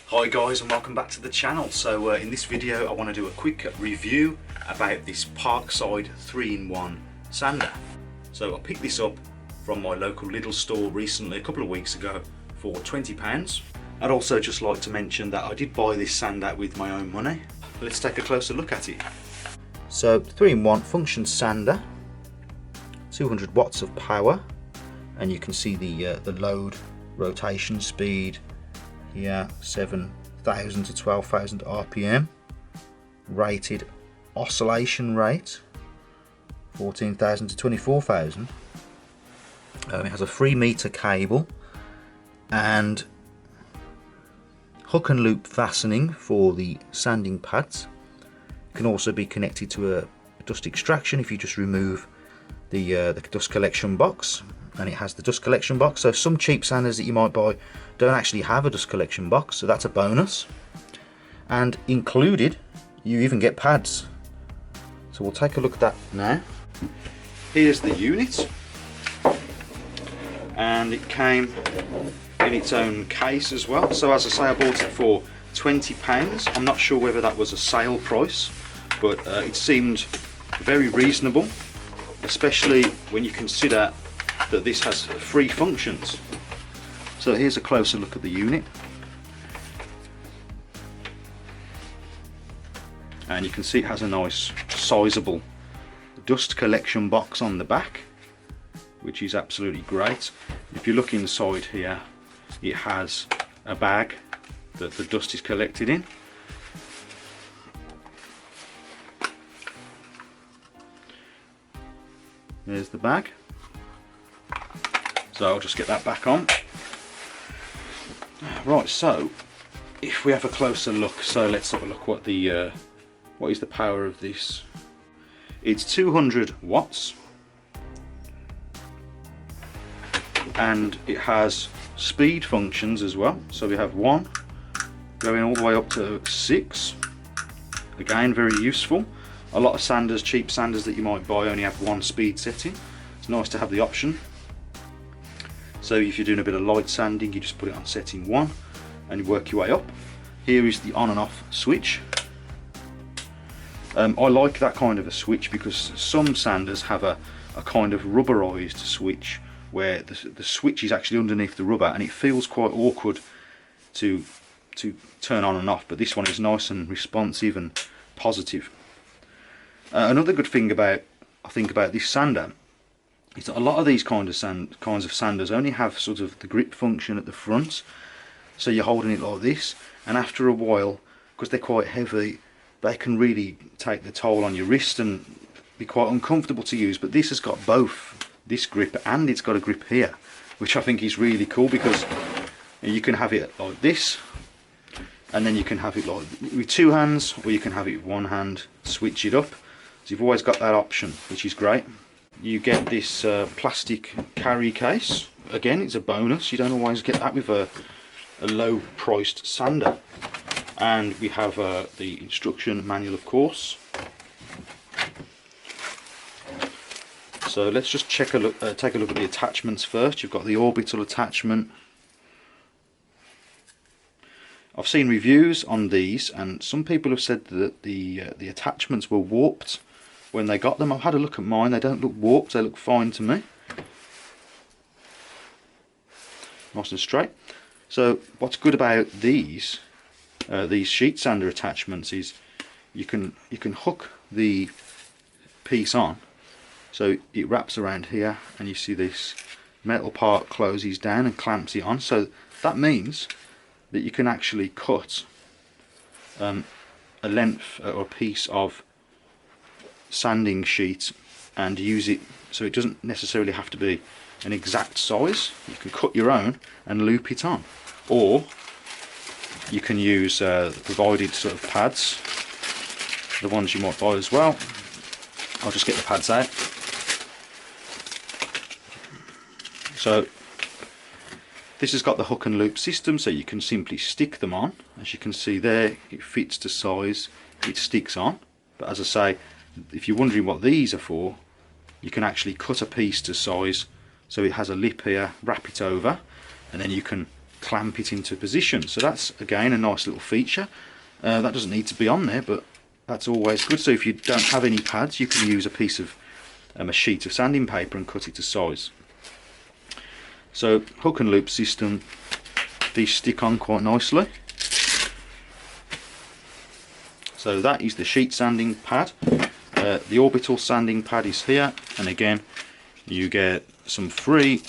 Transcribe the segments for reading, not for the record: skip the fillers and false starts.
Hi guys, and welcome back to the channel. So in this video I want to do a quick review about this Parkside 3-in-1 sander. So I picked this up from my local Lidl store recently, a couple of weeks ago, for £20. I'd also just like to mention that I did buy this sander with my own money. Let's take a closer look at it. So 3-in-1 function sander, 200 watts of power, and you can see the load rotation speed here, 7,000 to 12,000 RPM. Rated oscillation rate 14,000 to 24,000. It has a 3-meter cable and hook and loop fastening for the sanding pads. It can also be connected to a dust extraction if you just remove the dust collection box, and it has the dust collection box. So some cheap sanders that you might buy don't actually have a dust collection box, so that's a bonus. And included, you even get pads. So we'll take a look at that now. Here's the unit, and it came in its own case as well. So as I say, I bought it for £20. I'm not sure whether that was a sale price, but it seemed very reasonable, especially when you consider that this has 3 functions. So here's a closer look at the unit, and you can see it has a nice sizable dust collection box on the back, which is absolutely great. If you look inside here, it has a bag that the dust is collected in. There's the bag. So I'll just get that back on. Right, so if we have a closer look, so let's have a look what is the power of this. It's 200 watts, and it has speed functions as well. So we have 1 going all the way up to 6. Again, very useful. A lot of sanders, cheap sanders that you might buy, only have 1 speed setting. It's nice to have the option. So if you're doing a bit of light sanding, you just put it on setting 1 and you work your way up. Here is the on and off switch. I like that kind of a switch because some sanders have a kind of rubberized switch where the switch is actually underneath the rubber, and it feels quite awkward to turn on and off, but this one is nice and responsive and positive. Another good thing about this sander is that a lot of these kinds of sanders only have sort of the grip function at the front, so you're holding it like this, and after a while, because they're quite heavy, they can really take the toll on your wrist and be quite uncomfortable to use. But this has got both this grip and it's got a grip here, which I think is really cool, because you can have it like this, and then you can have it like with 2 hands, or you can have it with 1 hand, switch it up. So you've always got that option, which is great. You get this plastic carry case. Again, it's a bonus. You don't always get that with a low priced sander. And we have the instruction manual, of course. So let's just take a look at the attachments first. You've got the orbital attachment. I've seen reviews on these, and some people have said that the attachments were warped when they got them. I've had a look at mine. They don't look warped. They look fine to me. Nice and straight. So what's good about these sheet sander attachments is you can hook the piece on, so it wraps around here, and you see this metal part closes down and clamps it on. So that means that you can actually cut a length or a piece of sanding sheet and use it, so it doesn't necessarily have to be an exact size. You can cut your own and loop it on, or you can use the provided sort of pads, the ones you might buy as well. I'll just get the pads out. So this has got the hook and loop system, so you can simply stick them on. As you can see there, it fits to size, it sticks on. But as I say, if you're wondering what these are for, you can actually cut a piece to size, so it has a lip here, wrap it over, and then you can clamp it into position. So that's again a nice little feature. That doesn't need to be on there, but that's always good. So if you don't have any pads, you can use a sheet of sanding paper and cut it to size. So hook and loop system, these stick on quite nicely. So that is the sheet sanding pad. The orbital sanding pad is here, and again you get some free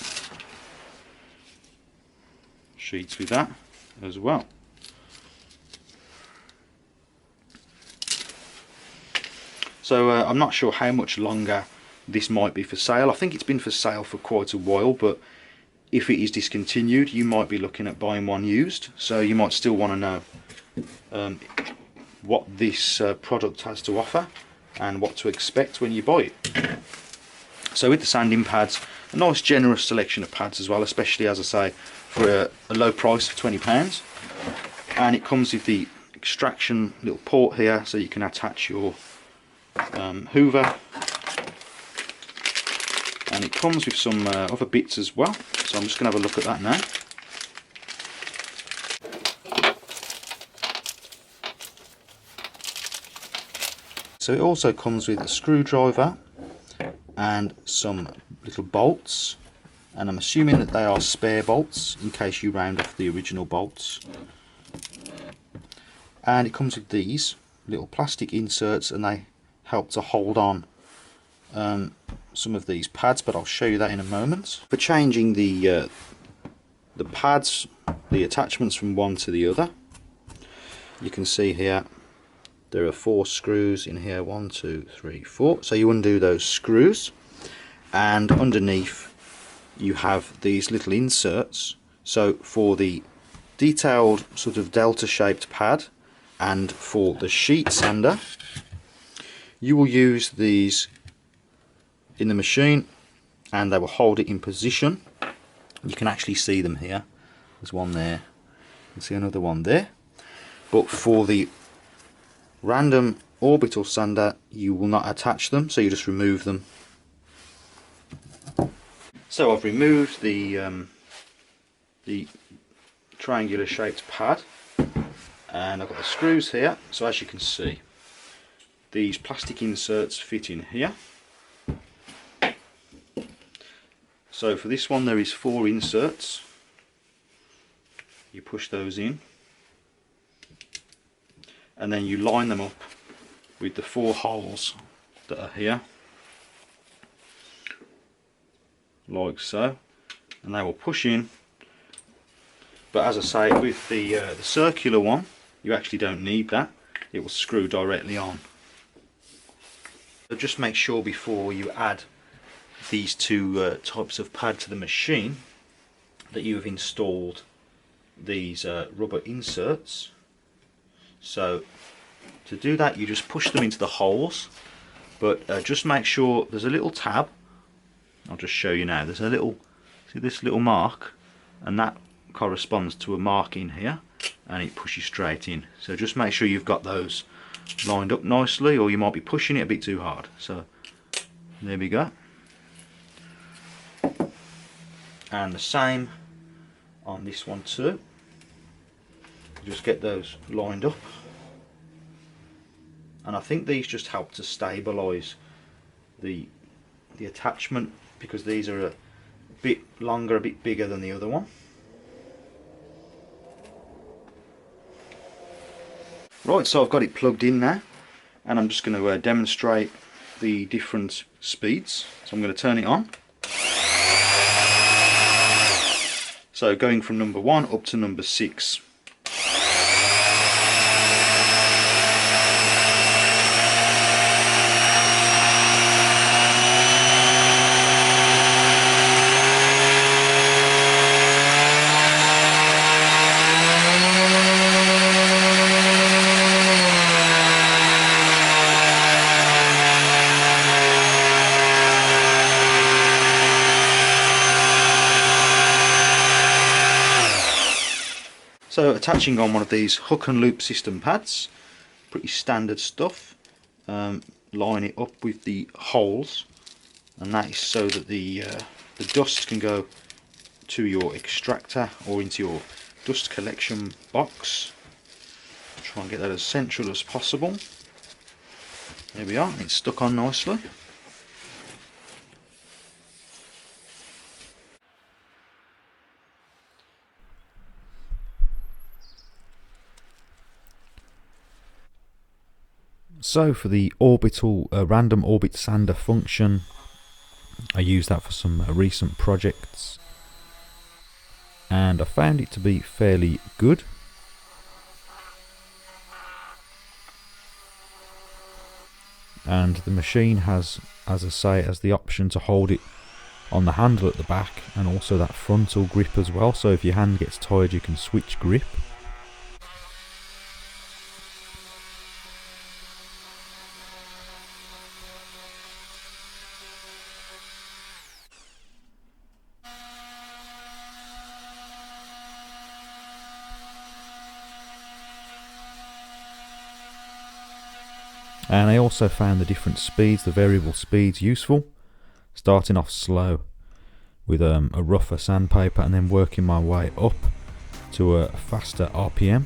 sheets with that as well. So I'm not sure how much longer this might be for sale. I think it's been for sale for quite a while, but if it is discontinued, you might be looking at buying one used. So you might still want to know what this product has to offer and what to expect when you buy it. So with the sanding pads, a nice generous selection of pads as well, especially, as I say, for a low price of £20. And it comes with the extraction little port here, so you can attach your hoover, and it comes with some other bits as well, so I'm just going to have a look at that now. So it also comes with a screwdriver and some little bolts, and I'm assuming that they are spare bolts in case you round off the original bolts. And it comes with these little plastic inserts, and they help to hold on some of these pads, but I'll show you that in a moment. For changing the pads, the attachments from one to the other, you can see here there are 4 screws in here, 1, 2, 3, 4. So you undo those screws, and underneath you have these little inserts. So for the detailed sort of delta shaped pad and for the sheet sander, you will use these in the machine and they will hold it in position. You can actually see them here. There's one there, you can see another one there. But for the random orbital sander, you will not attach them, so you just remove them. So I've removed the triangular shaped pad, and I've got the screws here. So as you can see, these plastic inserts fit in here. So for this one there is 4 inserts. You push those in, and then you line them up with the 4 holes that are here, like so, and they will push in. But as I say, with the circular one, you actually don't need that. It will screw directly on. So just make sure before you add these 2 types of pad to the machine that you have installed these rubber inserts. So to do that, you just push them into the holes, but just make sure there's a little tab. I'll just show you now. There's a little, see this little mark, and that corresponds to a mark in here, and it pushes straight in. So just make sure you've got those lined up nicely, or you might be pushing it a bit too hard. So there we go. And the same on this one too. Just get those lined up, and I think these just help to stabilize the attachment, because these are a bit longer, a bit bigger than the other one. Right, so I've got it plugged in now, and I'm just going to demonstrate the different speeds. So I'm going to turn it on. So going from number 1 up to number 6. So attaching on one of these hook and loop system pads, pretty standard stuff. Line it up with the holes, and that is so that the dust can go to your extractor or into your dust collection box. Try and get that as central as possible. There we are, it's stuck on nicely. So for the orbital random orbit sander function, I used that for some recent projects, and I found it to be fairly good. And the machine has, as I say, has the option to hold it on the handle at the back, and also that frontal grip as well, so if your hand gets tired you can switch grip. And I also found the different speeds, the variable speeds, useful. Starting off slow with a rougher sandpaper, and then working my way up to a faster RPM.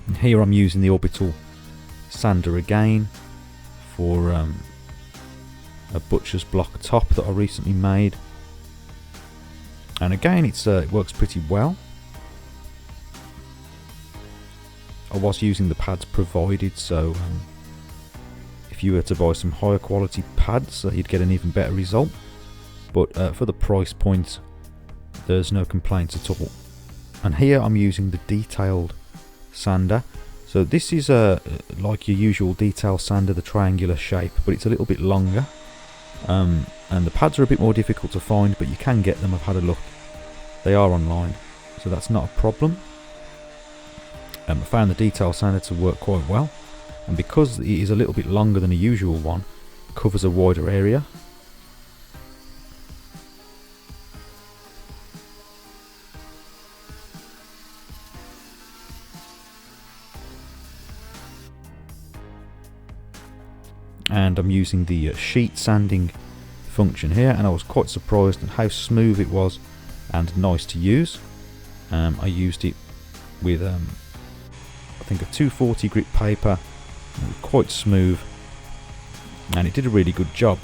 And here I'm using the orbital sander again for a butcher's block top that I recently made. And again, it works pretty well. I was using the pads provided, so if you were to buy some higher quality pads, you'd get an even better result. But for the price point, there's no complaints at all. And here I'm using the detailed sander. So this is like your usual detail sander, the triangular shape, but it's a little bit longer. And the pads are a bit more difficult to find, but you can get them. I've had a look. They are online, so that's not a problem. I found the detail sander to work quite well. And because it is a little bit longer than a usual one, it covers a wider area. And I'm using the sheet sanding function here, and I was quite surprised at how smooth it was and nice to use. I used it with I think a 240 grit paper. It was quite smooth, and it did a really good job.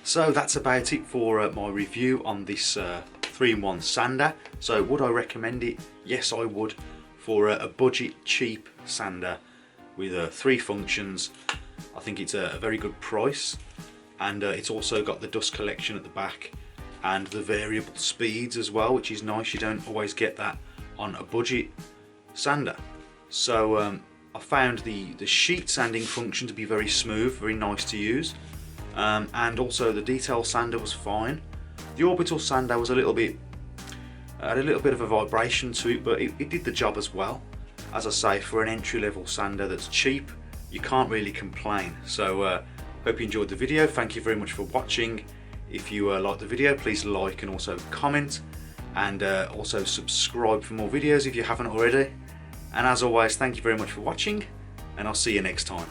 So that's about it for my review on this 3-in-1 sander. So would I recommend it? Yes, I would. For a budget cheap sander with 3 functions, I think it's a very good price, and it's also got the dust collection at the back and the variable speeds as well, which is nice. You don't always get that on a budget sander. So I found the sheet sanding function to be very smooth, very nice to use. And also the detail sander was fine. The orbital sander was had a little bit of a vibration to it, but it did the job as well. As I say, for an entry-level sander that's cheap, you can't really complain. So hope you enjoyed the video. Thank you very much for watching. If you liked the video, please like and also comment, and also subscribe for more videos if you haven't already. And as always, thank you very much for watching, and I'll see you next time.